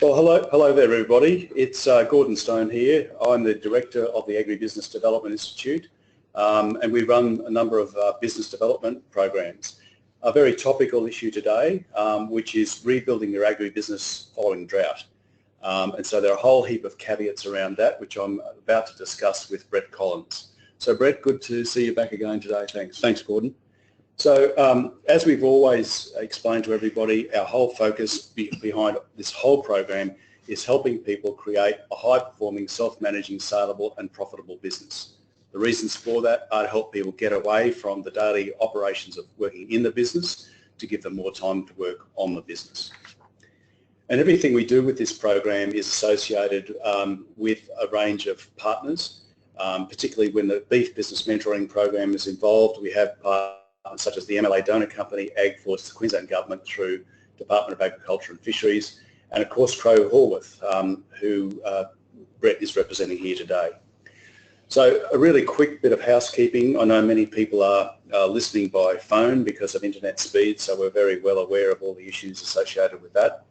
Well, hello there, everybody. It's Gordon Stone here. I'm the Director of the Agri-Business Development Institute, and we run a number of business development programs. A very topical issue today, which is rebuilding your agribusiness following drought. And so there are a whole heap of caveats around that, which I'm about to discuss with Brett Collins. So Brett, good to see you back again today. Thanks. Thanks, Gordon. So as we've always explained to everybody, our whole focus behind this whole program is helping people create a high-performing, self-managing, saleable and profitable business. The reasons for that are to help people get away from the daily operations of working in the business to give them more time to work on the business. And everything we do with this program is associated with a range of partners, particularly when the Beef Business Mentoring Program is involved. We have partners such as the MLA Donor Company, AgForce, the Queensland Government through Department of Agriculture and Fisheries, and of course Crowe Horwath, who Brett is representing here today. So a really quick bit of housekeeping. I know many people are listening by phone because of internet speed, so we're very well aware of all the issues associated with that.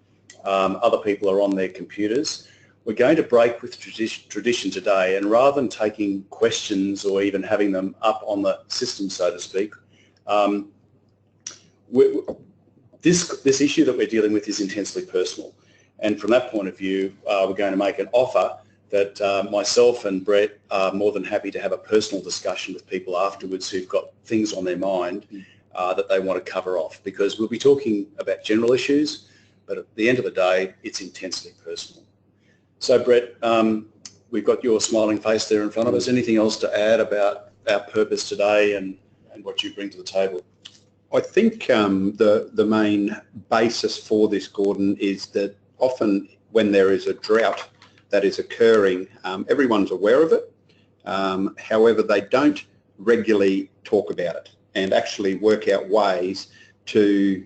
Other people are on their computers. We're going to break with tradition today, and rather than taking questions or even having them up on the system, so to speak, this issue that we're dealing with is intensely personal, and from that point of view we're going to make an offer that myself and Brett are more than happy to have a personal discussion with people afterwards who've got things on their mind that they want to cover off, because we'll be talking about general issues, but at the end of the day it's intensely personal. So Brett, we've got your smiling face there in front of us. Anything else to add about our purpose today and what you bring to the table? I think the main basis for this, Gordon, is that often when there is a drought that is occurring, everyone's aware of it. However, they don't regularly talk about it and actually work out ways to,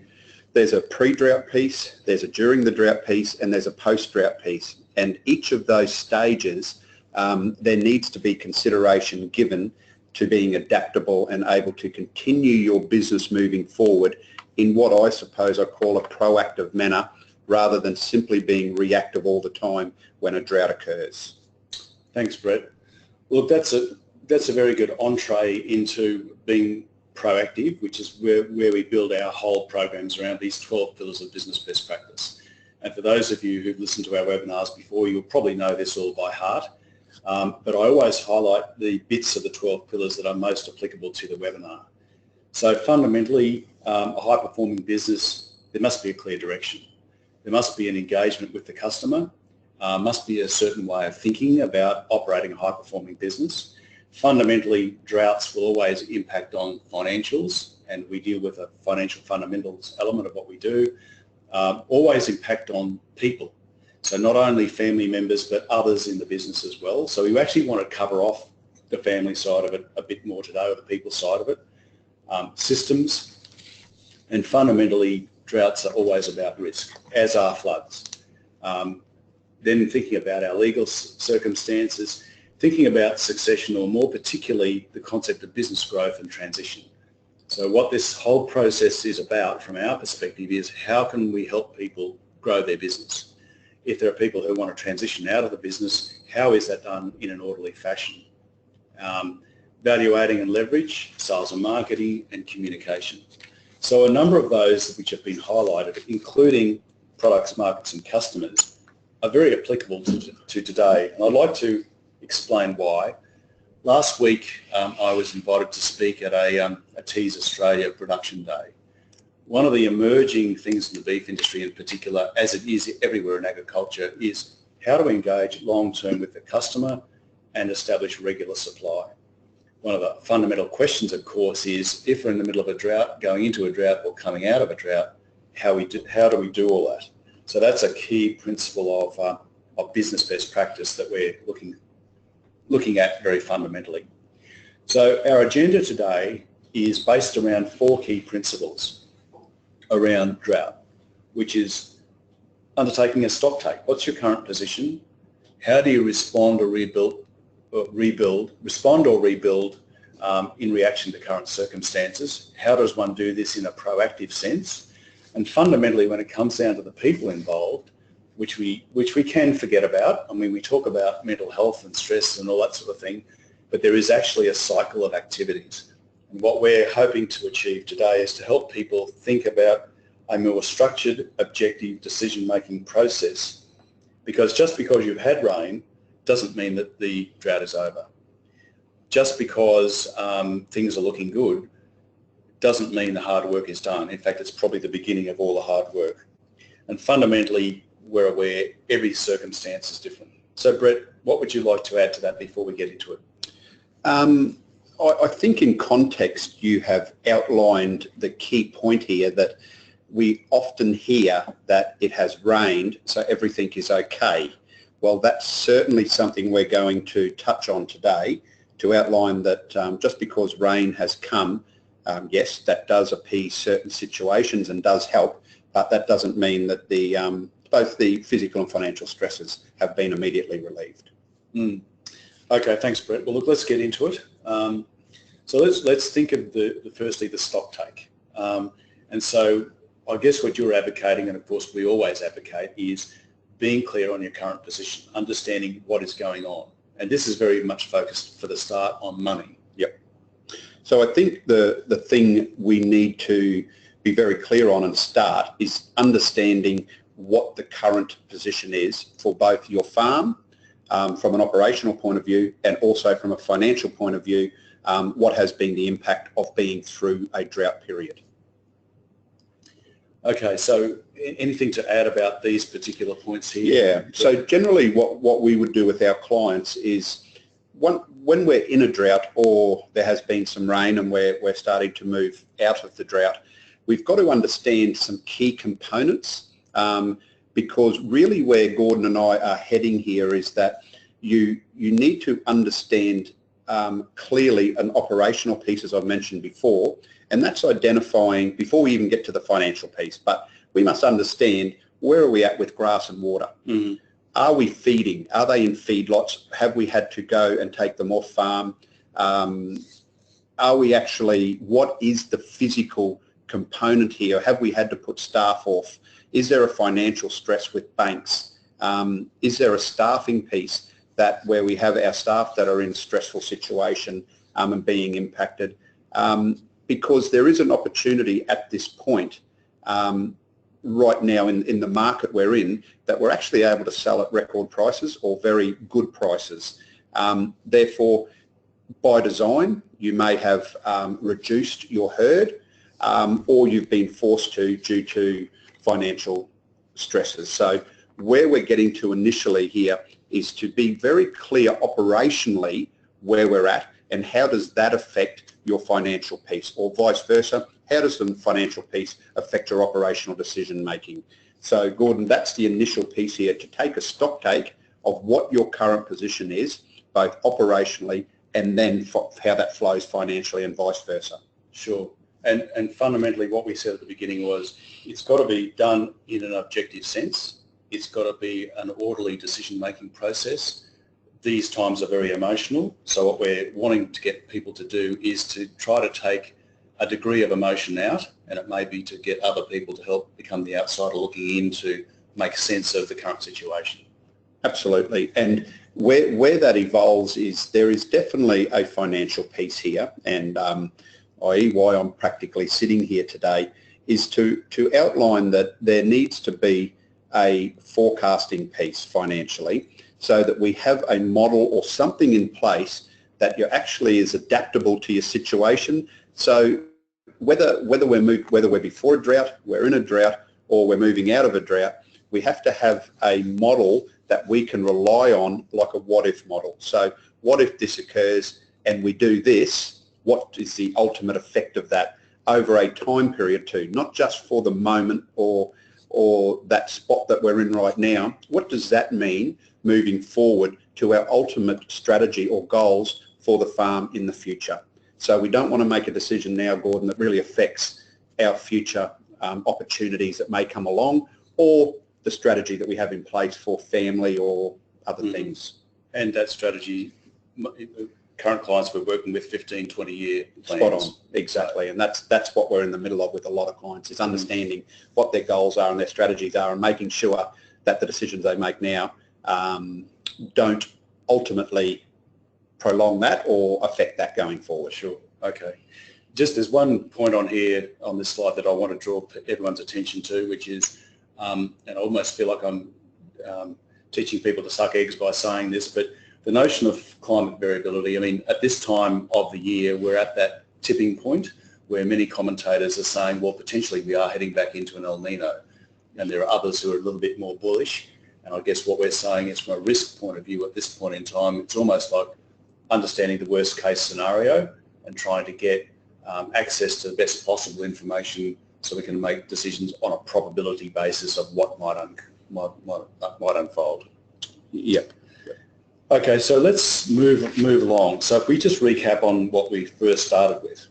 there's a pre-drought piece, there's a during the drought piece, and there's a post-drought piece. And each of those stages, there needs to be consideration given to being adaptable and able to continue your business moving forward in what I suppose I call a proactive manner, rather than simply being reactive all the time when a drought occurs. Thanks, Brett. Look, that's a very good entree into being proactive, which is where we build our whole programs around these 12 pillars of business best practice. And for those of you who've listened to our webinars before, you'll probably know this all by heart. But I always highlight the bits of the 12 pillars that are most applicable to the webinar. So fundamentally, a high-performing business, there must be a clear direction. There must be an engagement with the customer, must be a certain way of thinking about operating a high-performing business. Fundamentally, droughts will always impact on financials, and we deal with a financial fundamentals element of what we do. Always impact on people. So not only family members, but others in the business as well. So we actually want to cover off the family side of it a bit more today, or the people side of it. Systems, and fundamentally droughts are always about risk, as are floods. Then thinking about our legal circumstances, thinking about succession, or more particularly the concept of business growth and transition. So what this whole process is about from our perspective is how can we help people grow their business? If there are people who want to transition out of the business, how is that done in an orderly fashion? Value adding and leverage, sales and marketing, and communication. So a number of those which have been highlighted, including products, markets and customers, are very applicable to today. And I'd like to explain why. Last week I was invited to speak at a Tees Australia production day. One of the emerging things in the beef industry in particular, as it is everywhere in agriculture, is how to engage long-term with the customer and establish regular supply. One of the fundamental questions, of course, is if we're in the middle of a drought, going into a drought or coming out of a drought, how do we do all that? So that's a key principle of business best practice that we're looking at very fundamentally. So our agenda today is based around 4 key principles around drought, which is undertaking a stocktake. What's your current position? How do you respond or rebuild in reaction to current circumstances? How does one do this in a proactive sense? And fundamentally, when it comes down to the people involved, which we can forget about. I mean, we talk about mental health and stress and all that sort of thing, but there is actually a cycle of activities. And what we're hoping to achieve today is to help people think about a more structured, objective decision-making process, because just because you've had rain doesn't mean that the drought is over. Just because things are looking good doesn't mean the hard work is done. In fact, it's probably the beginning of all the hard work. And fundamentally, we're aware every circumstance is different. So, Brett, what would you like to add to that before we get into it? I think in context you have outlined the key point here, that we often hear that it has rained, so everything is okay. Well, that's certainly something we're going to touch on today, to outline that just because rain has come, yes, that does appease certain situations and does help, but that doesn't mean that both the physical and financial stresses have been immediately relieved. Okay, thanks, Brett. Well, look, let's get into it. So let's think of firstly the stock take. And so I guess what you're advocating, and of course we always advocate, is being clear on your current position, understanding what is going on. And this is very much focused for the start on money. Yep. So I think the thing we need to be very clear on and start is understanding what the current position is for both your farm, from an operational point of view, and also from a financial point of view, what has been the impact of being through a drought period. Okay, so anything to add about these particular points here? Yeah, so generally what we would do with our clients is when we're in a drought or there has been some rain and we're starting to move out of the drought, we've got to understand some key components, because really where Gordon and I are heading here is that you need to understand clearly an operational piece, as I've mentioned before, and that's identifying, before we even get to the financial piece, but we must understand where are we at with grass and water. Mm-hmm. Are we feeding? Are they in feedlots? Have we had to go and take them off farm? Are we actually, what is the physical component here? Have we had to put staff off? Is there a financial stress with banks? Is there a staffing piece that where we have our staff that are in a stressful situation and being impacted? Because there is an opportunity at this point right now in the market we're in, that we're actually able to sell at record prices or very good prices. Therefore, by design, you may have reduced your herd, or you've been forced to due to financial stresses. So where we're getting to initially here is to be very clear operationally where we're at and how does that affect your financial piece, or vice versa, how does the financial piece affect your operational decision making. So Gordon, that's the initial piece here, to take a stock take of what your current position is, both operationally and then how that flows financially and vice versa. Sure. And fundamentally what we said at the beginning was it's got to be done in an objective sense. It's got to be an orderly decision-making process. These times are very emotional, so what we're wanting to get people to do is to try to take a degree of emotion out, and it may be to get other people to help become the outsider looking in to make sense of the current situation. Absolutely, and where that evolves is there is definitely a financial piece here, and i.e. why I'm practically sitting here today is to outline that there needs to be a forecasting piece financially, so that we have a model or something in place that you actually is adaptable to your situation. So whether we're before a drought, we're in a drought, or we're moving out of a drought, we have to have a model that we can rely on, like a what-if model. So what if this occurs and we do this? What is the ultimate effect of that over a time period too, not just for the moment or that spot that we're in right now? What does that mean moving forward to our ultimate strategy or goals for the farm in the future? So we don't want to make a decision now, Gordon, that really affects our future opportunities that may come along, or the strategy that we have in place for family or other things. And that strategy current clients we're working with 15, 20-year plans. Spot on, exactly, and that's what we're in the middle of with a lot of clients, is understanding what their goals are and their strategies are, and making sure that the decisions they make now don't ultimately prolong that or affect that going forward. Sure. Okay. Just there's one point on here on this slide that I want to draw everyone's attention to, which is, and I almost feel like I'm teaching people to suck eggs by saying this, but the notion of climate variability, I mean, at this time of the year, we're at that tipping point where many commentators are saying, well, potentially we are heading back into an El Nino, and there are others who are a little bit more bullish. And I guess what we're saying is, from a risk point of view at this point in time, it's almost like understanding the worst case scenario and trying to get access to the best possible information so we can make decisions on a probability basis of what might unfold. Yep. Okay, so let's move along. So if we just recap on what we first started with,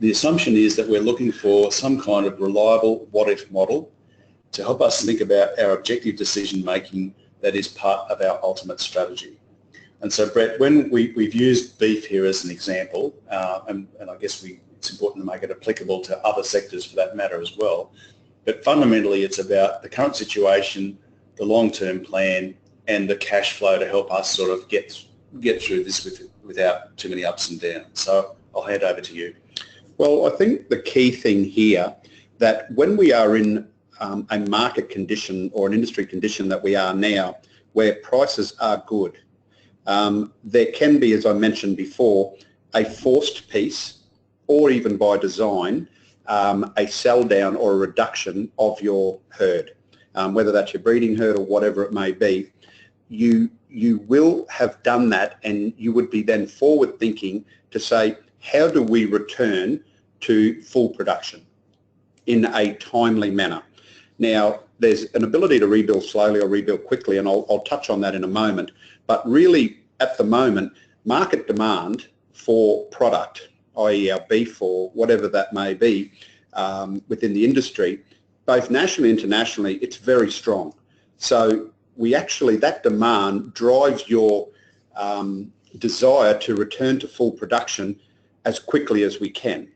the assumption is that we're looking for some kind of reliable what-if model to help us think about our objective decision making that is part of our ultimate strategy. And so, Brett, when we've used beef here as an example, and I guess it's important to make it applicable to other sectors for that matter as well, but fundamentally it's about the current situation, the long-term plan, and the cash flow to help us sort of get through this without too many ups and downs. So I'll hand over to you. Well, I think the key thing here, that when we are in a market condition or an industry condition that we are now, where prices are good, there can be, as I mentioned before, a forced piece, or even by design, a sell down or a reduction of your herd, whether that's your breeding herd or whatever it may be. You will have done that, and you would be then forward thinking to say, how do we return to full production in a timely manner? Now, there's an ability to rebuild slowly or rebuild quickly, and I'll touch on that in a moment. But really, at the moment, market demand for product, i.e. our beef or whatever that may be, within the industry, both nationally and internationally, it's very strong. So that demand drives your desire to return to full production as quickly as we can,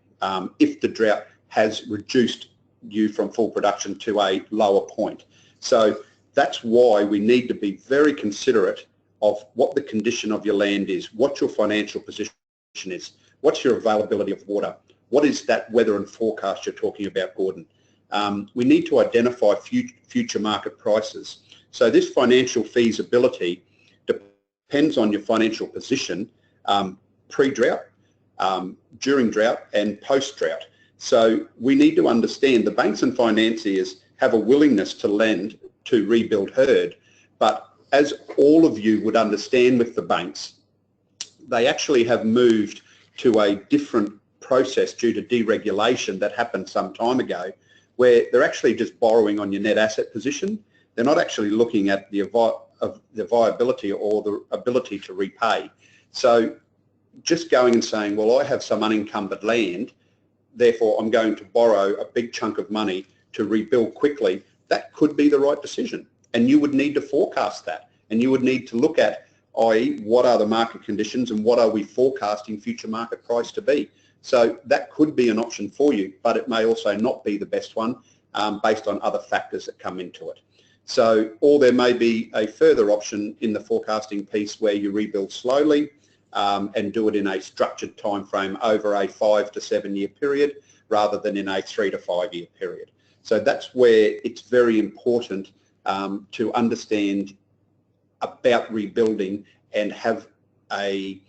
if the drought has reduced you from full production to a lower point. So that's why we need to be very considerate of what the condition of your land is, what your financial position is, what's your availability of water, what is that weather and forecast you're talking about, Gordon. We need to identify future market prices. So this financial feasibility depends on your financial position pre-drought, during drought and post-drought. So we need to understand the banks and financiers have a willingness to lend to rebuild herd, but as all of you would understand with the banks, they actually have moved to a different process due to deregulation that happened some time ago, where they're actually just borrowing on your net asset position. They're not actually looking at the viability or the ability to repay. So just going and saying, well, I have some unencumbered land, therefore I'm going to borrow a big chunk of money to rebuild quickly, that could be the right decision. And you would need to forecast that. And you would need to look at, i.e., what are the market conditions and what are we forecasting future market price to be. So that could be an option for you, but it may also not be the best one based on other factors that come into it. So, or there may be a further option in the forecasting piece where you rebuild slowly and do it in a structured time frame over a 5 to 7 year period rather than in a 3 to 5 year period. So that's where it's very important to understand about rebuilding and have I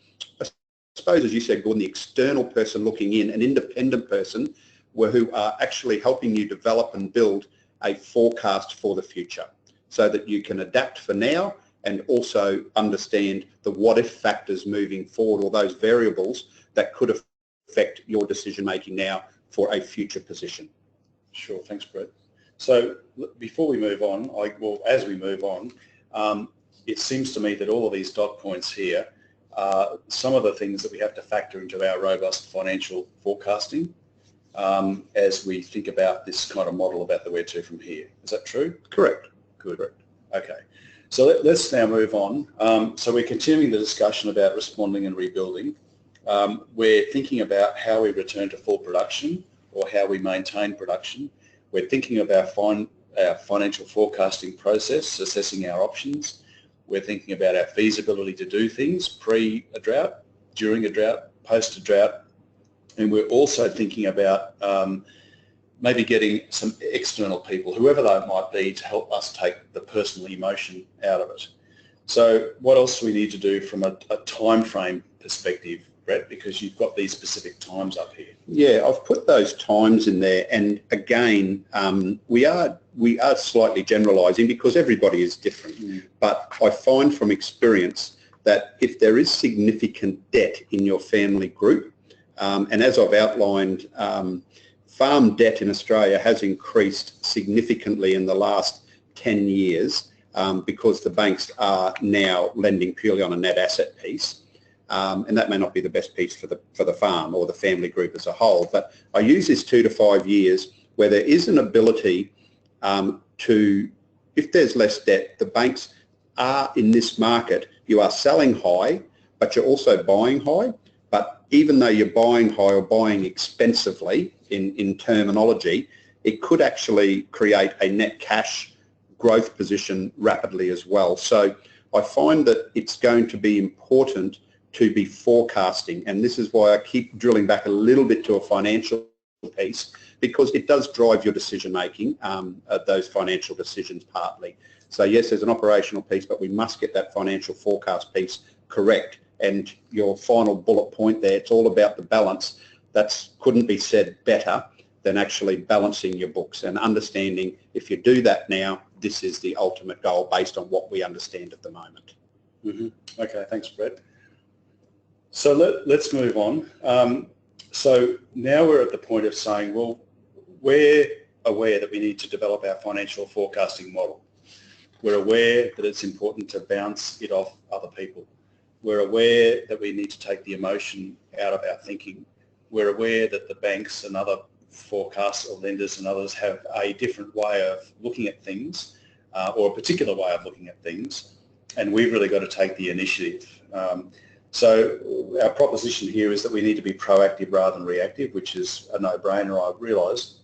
suppose, as you said, Gordon, the external person looking in, an independent person who are actually helping you develop and build a forecast for the future so that you can adapt for now and also understand the what-if factors moving forward, or those variables that could affect your decision-making now for a future position. Sure, thanks, Brett. So before we move on, as we move on, it seems to me that all of these dot points here are some of the things that we have to factor into our robust financial forecasting as we think about this kind of model about the where to from here. Is that true? Correct. Good. Correct. Okay. So let's now move on. So we're continuing the discussion about responding and rebuilding. We're thinking about how we return to full production or how we maintain production. We're thinking about our financial forecasting process, assessing our options. We're thinking about our feasibility to do things pre a drought, during a drought, post a drought. And we're also thinking about maybe getting some external people, whoever they might be, to help us take the personal emotion out of it. So what else do we need to do from a time frame perspective, Brett, because you've got these specific times up here? Yeah, I've put those times in there, and again, we are slightly generalising because everybody is different. But I find from experience that if there is significant debt in your family group, and as I've outlined, farm debt in Australia has increased significantly in the last 10 years because the banks are now lending purely on a net asset piece. And that may not be the best piece for the farm or the family group as a whole. But I use this 2 to 5 years where there is an ability to, if there's less debt, the banks are in this market, you are selling high, but you're also buying high. But even though you're buying high or buying expensively in terminology, it could actually create a net cash growth position rapidly as well. So I find that it's going to be important to be forecasting, and this is why I keep drilling back a little bit to a financial piece, because it does drive your decision making, those financial decisions partly. So yes, there's an operational piece, but we must get that financial forecast piece correct. And your final bullet point there, it's all about the balance. That couldn't be said better than actually balancing your books and understanding if you do that now, this is the ultimate goal based on what we understand at the moment. Okay, thanks, Brett. So let's move on. So now we're at the point of saying, well, we're aware that we need to develop our financial forecasting model. We're aware that it's important to bounce it off other people. We're aware that we need to take the emotion out of our thinking. We're aware that the banks and other forecasts or lenders and others have a different way of looking at things or a particular way of looking at things, and we've really got to take the initiative. So our proposition here is that we need to be proactive rather than reactive, which is a no-brainer, I realise,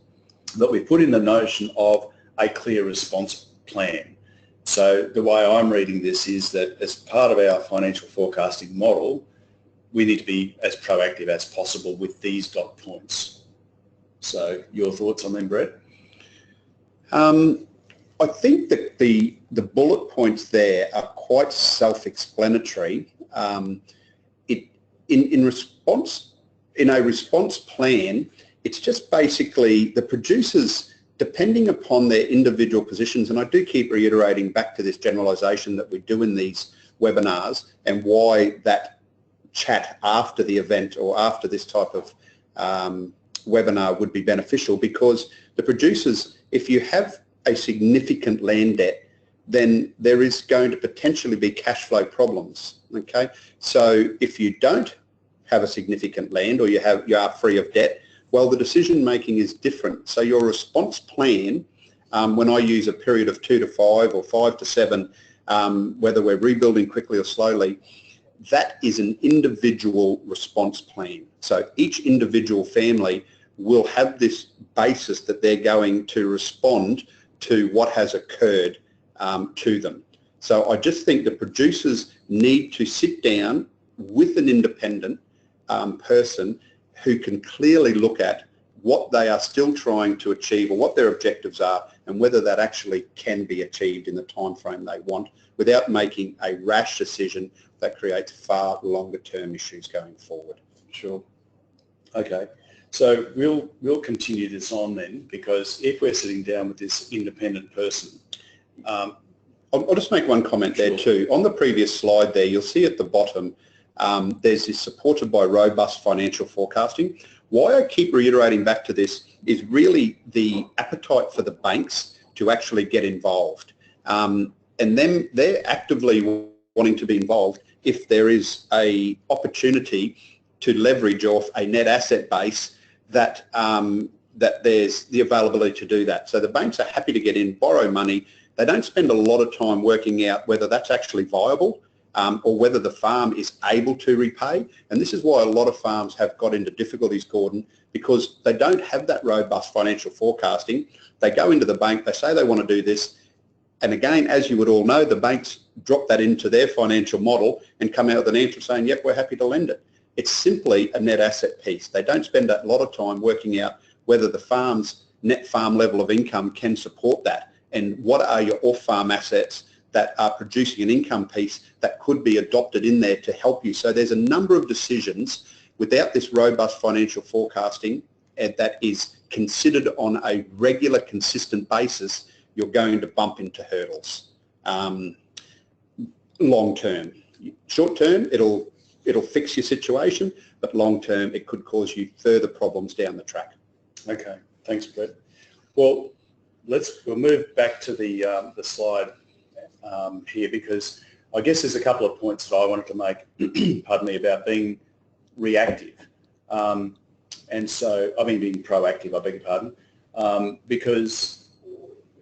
but we put in the notion of a clear response plan. So the way I'm reading this is that as part of our financial forecasting model, we need to be as proactive as possible with these dot points. So your thoughts on them, Brett? I think that the bullet points there are quite self-explanatory. In a response plan, it's just basically the producers, depending upon their individual positions, and I do keep reiterating back to this generalisation that we do in these webinars and why that chat after the event or after this type of webinar would be beneficial, because the producers, if you have a significant land debt, then there is going to potentially be cash flow problems, okay? So if you don't have a significant land or you are free of debt, well, the decision making is different. So your response plan, when I use a period of 2 to 5 or 5 to 7, whether we're rebuilding quickly or slowly, that is an individual response plan. So each individual family will have this basis that they're going to respond to what has occurred to them. So I just think the producers need to sit down with an independent person who can clearly look at what they are still trying to achieve or what their objectives are and whether that actually can be achieved in the time frame they want without making a rash decision that creates far longer term issues going forward. Sure. Okay. So we'll continue this on then, because if we're sitting down with this independent person, I'll just make one comment there too. On the previous slide there, you'll see at the bottom, there's this supported by robust financial forecasting. Why I keep reiterating back to this is really the appetite for the banks to actually get involved. And then they're actively wanting to be involved if there is a opportunity to leverage off a net asset base that that there's the availability to do that. So the banks are happy to get in, borrow money. They don't spend a lot of time working out whether that's actually viable or whether the farm is able to repay. And this is why a lot of farms have got into difficulties, Gordon, because they don't have that robust financial forecasting. They go into the bank, they say they want to do this, and again, as you would all know, the banks drop that into their financial model and come out with an answer saying, yep, we're happy to lend it. It's simply a net asset piece. They don't spend a lot of time working out whether the farm's net farm level of income can support that, and what are your off-farm assets that are producing an income piece that could be adopted in there to help you. So there's a number of decisions without this robust financial forecasting that is considered on a regular, consistent basis. You're going to bump into hurdles. Long term. Short term, it'll fix your situation, but long term, it could cause you further problems down the track. Okay, thanks, Brett. Well, we'll move back to the slide here, because I guess there's a couple of points that I wanted to make, pardon me, about being reactive. And so, I mean being proactive, I beg your pardon, because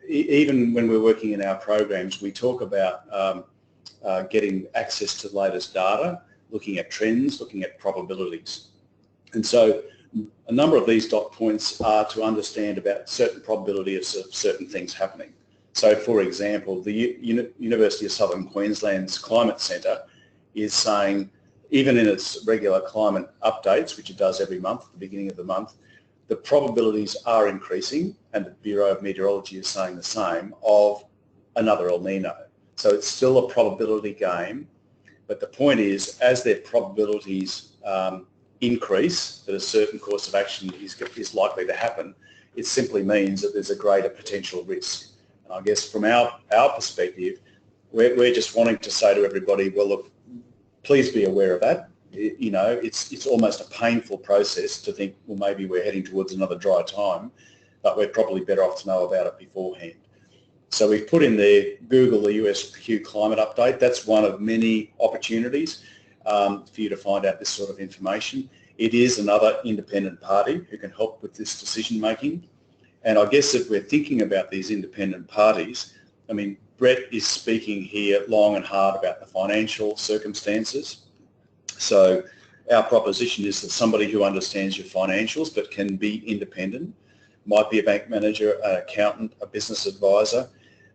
even when we're working in our programs, we talk about getting access to the latest data, looking at trends, looking at probabilities. And so a number of these dot points are to understand about certain probability of certain things happening. So, for example, the University of Southern Queensland's Climate Centre is saying, even in its regular climate updates, which it does every month, at the beginning of the month, the probabilities are increasing, and the Bureau of Meteorology is saying the same, of another El Nino. So it's still a probability game, but the point is, as their probabilities increase that a certain course of action is likely to happen, it simply means that there's a greater potential risk. And I guess from our perspective, we're just wanting to say to everybody, well, look, please be aware of that. You know, it's almost a painful process to think, well, maybe we're heading towards another dry time, but we're probably better off to know about it beforehand. So we've put in there, Google the USQ climate update. That's one of many opportunities for you to find out this sort of information. It is another independent party who can help with this decision making. And I guess if we're thinking about these independent parties, I mean, Brett is speaking here long and hard about the financial circumstances. So our proposition is that somebody who understands your financials but can be independent, might be a bank manager, an accountant, a business advisor,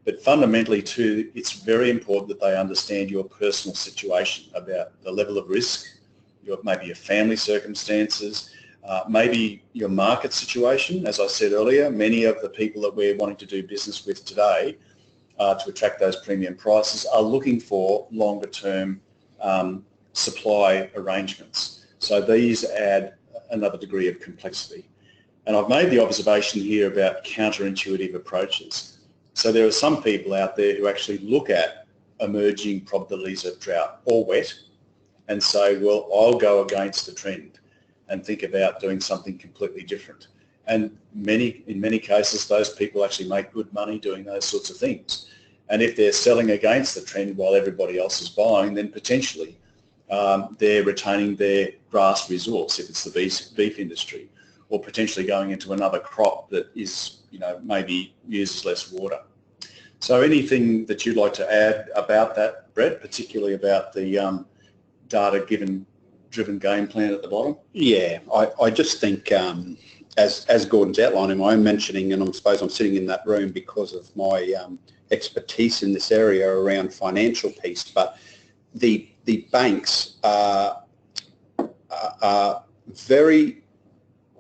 but fundamentally too, it's very important that they understand your personal situation, about the level of risk, maybe your family circumstances, maybe your market situation. As I said earlier, many of the people that we're wanting to do business with today to attract those premium prices are looking for longer term supply arrangements. So these add another degree of complexity. And I've made the observation here about counterintuitive approaches. So there are some people out there who actually look at emerging probabilities of drought or wet and say, well, I'll go against the trend and think about doing something completely different. And in many cases, those people actually make good money doing those sorts of things. And if they're selling against the trend while everybody else is buying, then potentially they're retaining their grass resource, if it's the beef industry, or potentially going into another crop that is, you know, maybe uses less water. So anything that you'd like to add about that, Brett, particularly about the data-driven game plan at the bottom? Yeah, I just think, as Gordon's outlining, I'm mentioning, and I suppose I'm sitting in that room because of my expertise in this area around financial piece, but the banks are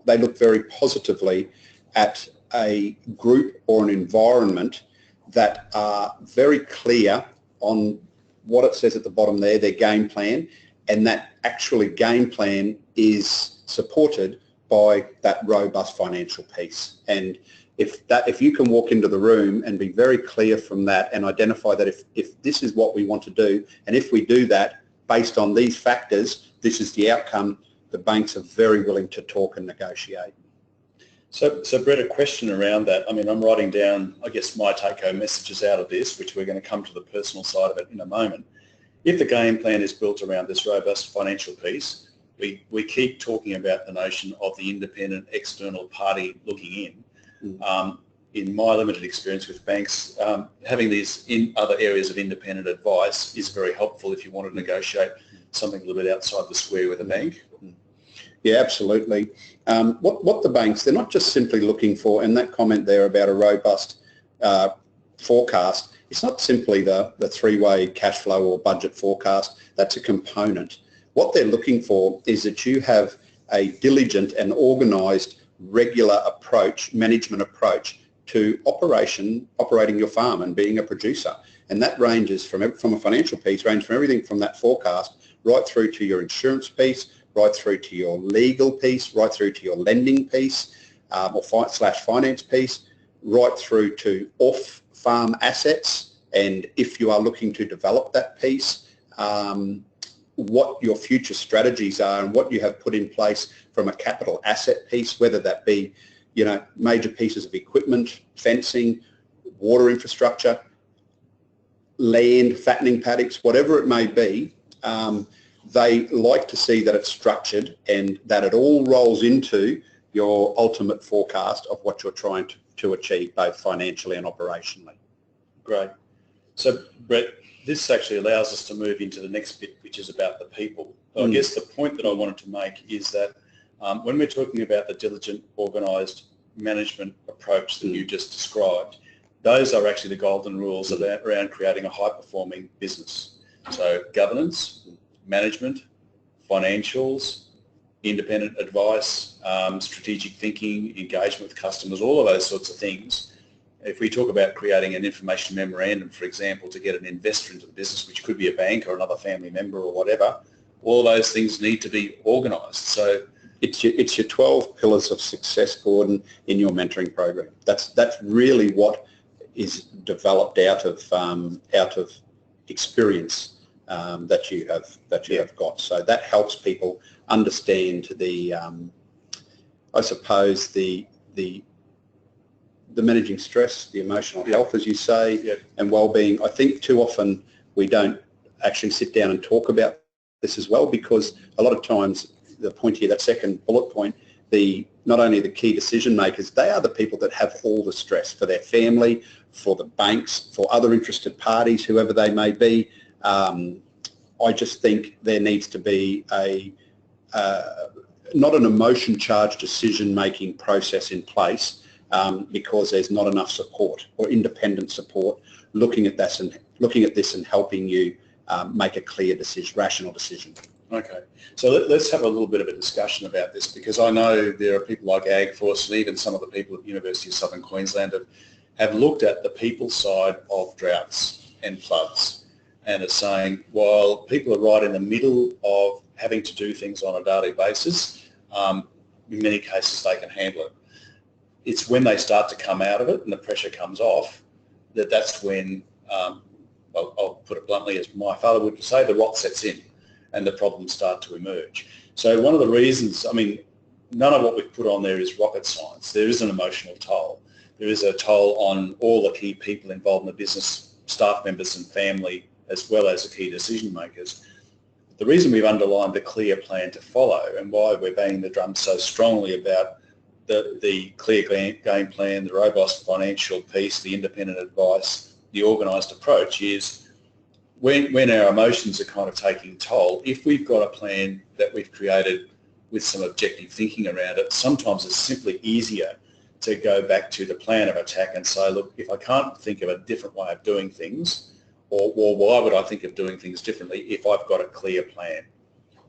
they look very positively at a group or an environment that are very clear on what it says at the bottom there, their game plan, and that actually game plan is supported by that robust financial piece. And if you can walk into the room and be very clear from that and identify that if this is what we want to do, and if we do that based on these factors, this is the outcome, the banks are very willing to talk and negotiate. So Brett, a question around that. I mean, I'm writing down, I guess, my take-home messages out of this, which we're going to come to the personal side of it in a moment. If the game plan is built around this robust financial piece, we keep talking about the notion of the independent external party looking in. In my limited experience with banks, having these in other areas of independent advice is very helpful if you want to negotiate something a little bit outside the square with a bank. Yeah, absolutely. What the banks, they're not just simply looking for, and that comment there about a robust forecast, it's not simply the three-way cash flow or budget forecast. That's a component. What they're looking for is that you have a diligent and organised, regular approach, management approach to operating your farm and being a producer. And that ranges from a financial piece, ranges from everything from that forecast right through to your insurance piece, right through to your legal piece, right through to your lending piece or finance piece, right through to off-farm assets. And if you are looking to develop that piece, what your future strategies are and what you have put in place from a capital asset piece, whether that be, you know, major pieces of equipment, fencing, water infrastructure, land, fattening paddocks, whatever it may be. They like to see that it's structured and that it all rolls into your ultimate forecast of what you're trying to achieve, both financially and operationally. Great. So, Brett, this actually allows us to move into the next bit, which is about the people. I guess the point that I wanted to make is that when we're talking about the diligent, organised management approach that you just described, those are actually the golden rules around creating a high-performing business. So governance, management, financials, independent advice, strategic thinking, engagement with customers, all of those sorts of things. If we talk about creating an information memorandum, for example, to get an investor into the business, which could be a bank or another family member or whatever, all those things need to be organised. So it's your 12 pillars of success, Gordon, in your mentoring program. That's really what is developed out of experience that you have got. So that helps people understand the I suppose the managing stress, the emotional health, as you say, and well-being. I think too often we don't actually sit down and talk about this as well, because a lot of times the point here, that second bullet point, not only the key decision makers, they are the people that have all the stress for their family, for the banks, for other interested parties, whoever they may be. I just think there needs to be not an emotion-charged decision-making process in place because there's not enough support or independent support looking at this and helping you make a clear decision, rational decision. Okay, so let's have a little bit of a discussion about this, because I know there are people like AgForce and even some of the people at the University of Southern Queensland have looked at the people side of droughts and floods and are saying, while people are right in the middle of having to do things on a daily basis, in many cases they can handle it. It's when they start to come out of it and the pressure comes off that's when, I'll put it bluntly, as my father would say, the rot sets in and the problems start to emerge. So one of the reasons, I mean, none of what we've put on there is rocket science. There is an emotional toll. There is a toll on all the key people involved in the business, staff members and family, as well as the key decision makers. The reason we've underlined the clear plan to follow and why we're banging the drum so strongly about the clear game plan, the robust financial piece, the independent advice, the organised approach is when our emotions are kind of taking toll, if we've got a plan that we've created with some objective thinking around it, sometimes it's simply easier to go back to the plan of attack and say, look, if I can't think of a different way of doing things, or why would I think of doing things differently if I've got a clear plan?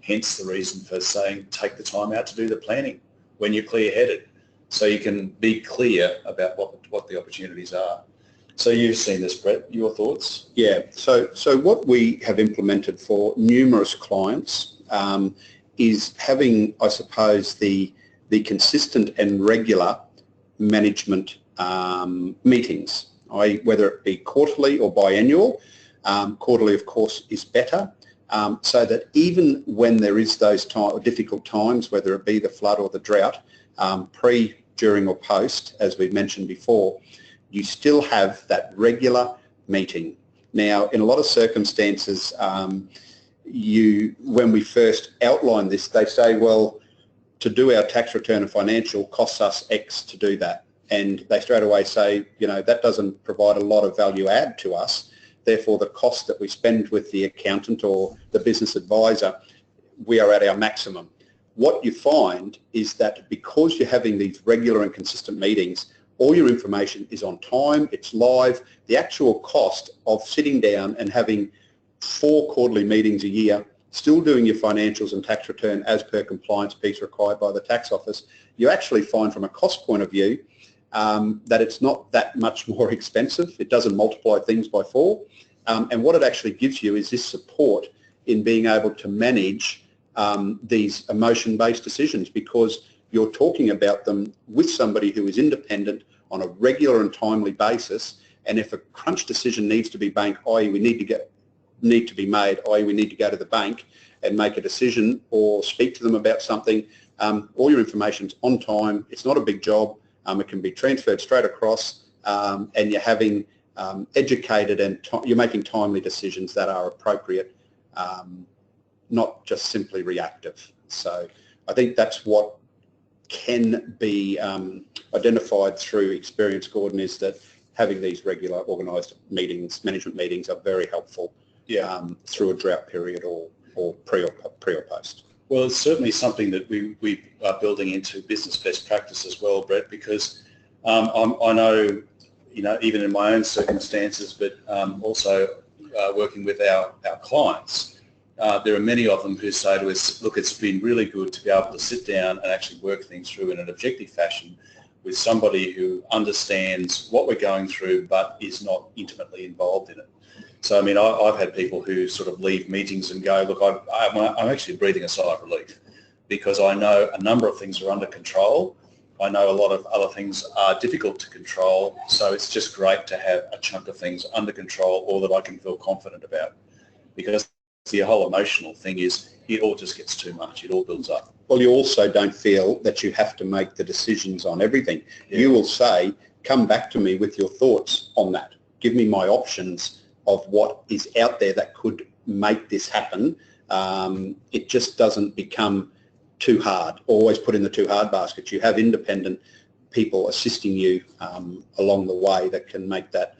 Hence the reason for saying take the time out to do the planning when you're clear-headed, so you can be clear about what the opportunities are. So you've seen this, Brett. Your thoughts? Yeah. So what we have implemented for numerous clients is having, I suppose, the consistent and regular management meetings, whether it be quarterly or biannual. Quarterly, of course, is better, so that even when there is those difficult times, whether it be the flood or the drought, pre, during or post, as we've mentioned before, you still have that regular meeting. Now, in a lot of circumstances, when we first outline this, they say, well, to do our tax return and financial costs us X to do that. And they straight away say, you know, that doesn't provide a lot of value add to us. Therefore, the cost that we spend with the accountant or the business advisor, we are at our maximum. What you find is that because you're having these regular and consistent meetings, all your information is on time, it's live. The actual cost of sitting down and having 4 quarterly meetings a year, still doing your financials and tax return as per compliance piece required by the tax office, you actually find from a cost point of view that it's not that much more expensive. It doesn't multiply things by 4. And what it actually gives you is this support in being able to manage these emotion-based decisions, because you're talking about them with somebody who is independent on a regular and timely basis. And if a crunch decision needs to be made, i.e. we need to go to the bank and make a decision or speak to them about something, all your information's on time. It's not a big job. It can be transferred straight across, and you're having educated and you're making timely decisions that are appropriate, not just simply reactive. So I think that's what can be identified through experience, Gordon, is that having these regular organised meetings, management meetings, are very helpful through a drought period or pre or post. Well, it's certainly something that we are building into business best practice as well, Brett, because I know, you know, even in my own circumstances, but also working with our clients, there are many of them who say to us, look, it's been really good to be able to sit down and actually work things through in an objective fashion with somebody who understands what we're going through but is not intimately involved in it. So, I mean, I've had people who sort of leave meetings and go, look, I'm actually breathing a sigh of relief because I know a number of things are under control. I know a lot of other things are difficult to control, so it's just great to have a chunk of things under control or that I can feel confident about, because the whole emotional thing is it all just gets too much. It all builds up. Well, you also don't feel that you have to make the decisions on everything. Yeah. You will say, come back to me with your thoughts on that. Give me my options of what is out there that could make this happen. It just doesn't become too hard. Always put in the too hard basket. You have independent people assisting you along the way that can make that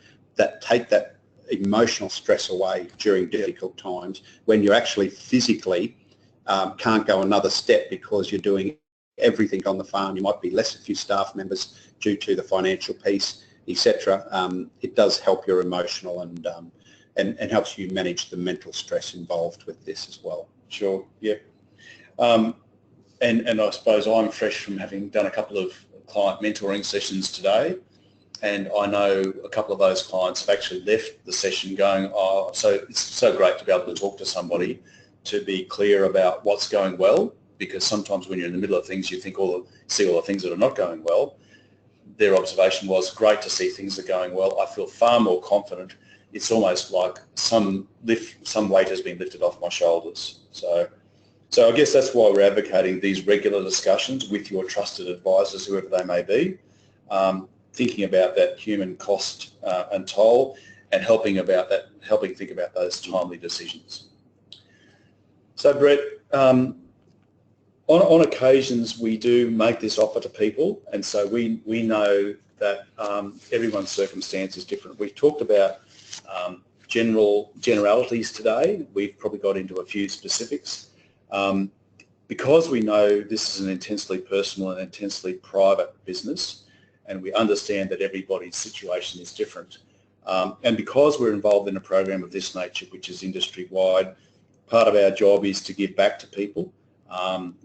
take that emotional stress away during difficult times when you actually physically can't go another step because you're doing everything on the farm. You might be less a few staff members due to the financial piece, etc. It does help your emotional and helps you manage the mental stress involved with this as well. Sure, yeah. And I suppose I'm fresh from having done a couple of client mentoring sessions today, and I know a couple of those clients have actually left the session going, oh, so it's so great to be able to talk to somebody to be clear about what's going well, because sometimes when you're in the middle of things you see all the things that are not going well. Their observation was, great to see things are going well. I feel far more confident. It's almost like some weight has been lifted off my shoulders. So I guess that's why we're advocating these regular discussions with your trusted advisors, whoever they may be, thinking about that human cost and toll, and helping think about those timely decisions. So Brett, on occasions we do make this offer to people, and so we know that everyone's circumstance is different. We've talked about generalities today. We've probably got into a few specifics. Because we know this is an intensely personal and intensely private business, and we understand that everybody's situation is different, and because we're involved in a program of this nature, which is industry-wide, part of our job is to give back to people.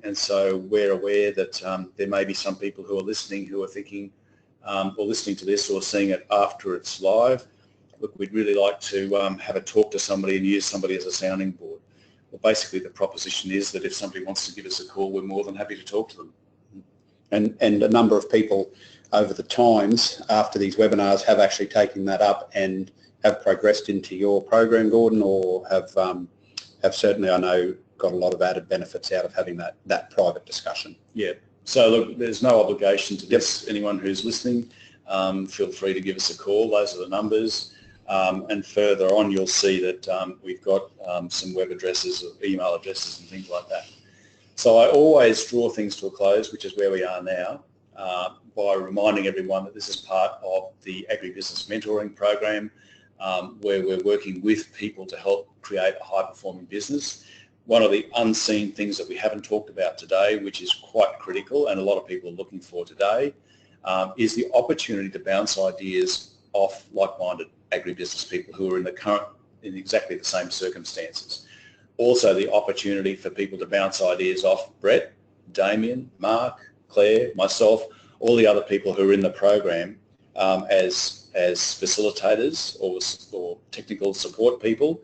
And so we're aware that there may be some people who are listening who are thinking, or listening to this or seeing it after it's live, look, we'd really like to have a talk to somebody and use somebody as a sounding board. Well, basically the proposition is that if somebody wants to give us a call, we're more than happy to talk to them. And a number of people over the times after these webinars have actually taken that up and have progressed into your program, Gordon, or have certainly, I know, got a lot of added benefits out of having that private discussion. Yeah. So look, there's no obligation to this. Anyone who's listening, feel free to give us a call. Those are the numbers. and further on you'll see that we've got some web addresses, email addresses and things like that. So I always draw things to a close, which is where we are now, by reminding everyone that this is part of the Agri-Business mentoring program, where we're working with people to help create a high-performing business. One of the unseen things that we haven't talked about today, which is quite critical and a lot of people are looking for today, is the opportunity to bounce ideas off like-minded agribusiness people who are in exactly the same circumstances. Also the opportunity for people to bounce ideas off Brett, Damien, Mark, Claire, myself, all the other people who are in the program as facilitators or technical support people,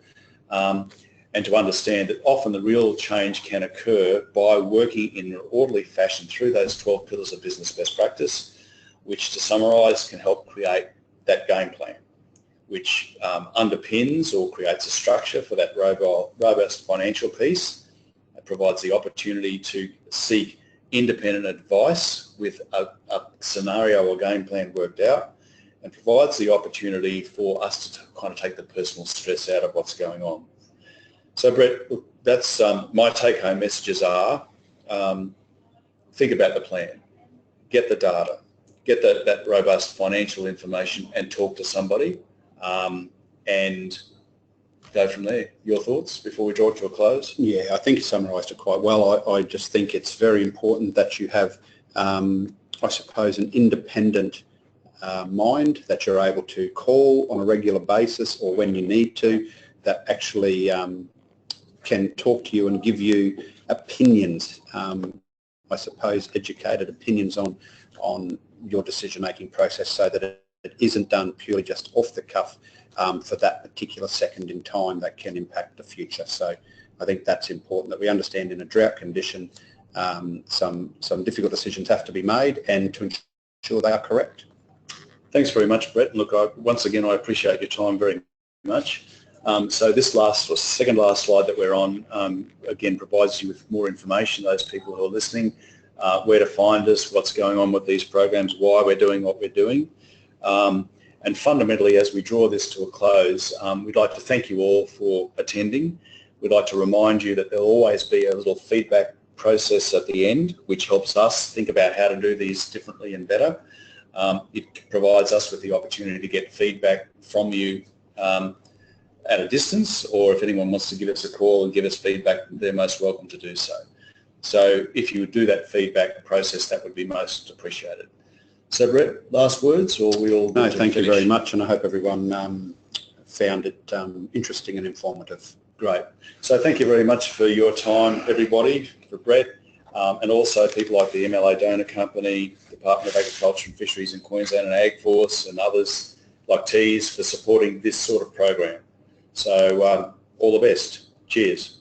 and to understand that often the real change can occur by working in an orderly fashion through those 12 pillars of business best practice, which to summarise can help create that game plan, which underpins or creates a structure for that robust financial piece. It provides the opportunity to seek independent advice with a scenario or game plan worked out, and provides the opportunity for us to kind of take the personal stress out of what's going on. So Brett, that's my take-home messages are, think about the plan, get the data, get that robust financial information and talk to somebody, and go from there. Your thoughts before we draw it to a close? Yeah, I think you summarised it quite well. I just think it's very important that you have, I suppose, an independent mind that you're able to call on a regular basis or when you need to, that actually can talk to you and give you opinions, I suppose educated opinions on your decision-making process, so that it isn't done purely just off the cuff for that particular second in time that can impact the future. So I think that's important, that we understand in a drought condition some difficult decisions have to be made, and to ensure they are correct. Thanks very much, Brett. Look, once again, I appreciate your time very much. So this second last slide that we're on, again, provides you with more information, those people who are listening, where to find us, what's going on with these programs, why we're doing what we're doing. And fundamentally, as we draw this to a close, we'd like to thank you all for attending. We'd like to remind you that there'll always be a little feedback process at the end, which helps us think about how to do these differently and better. It provides us with the opportunity to get feedback from you at a distance, or if anyone wants to give us a call and give us feedback, they're most welcome to do so. So if you would do that feedback process, that would be most appreciated. So Brett, last words, or we'll... No, thank you very much, and I hope everyone found it interesting and informative. Great. So thank you very much for your time, everybody, for Brett, and also people like the MLA Donor Company, Department of Agriculture and Fisheries in Queensland, and AgForce, and others like Tees for supporting this sort of program. So all the best. Cheers.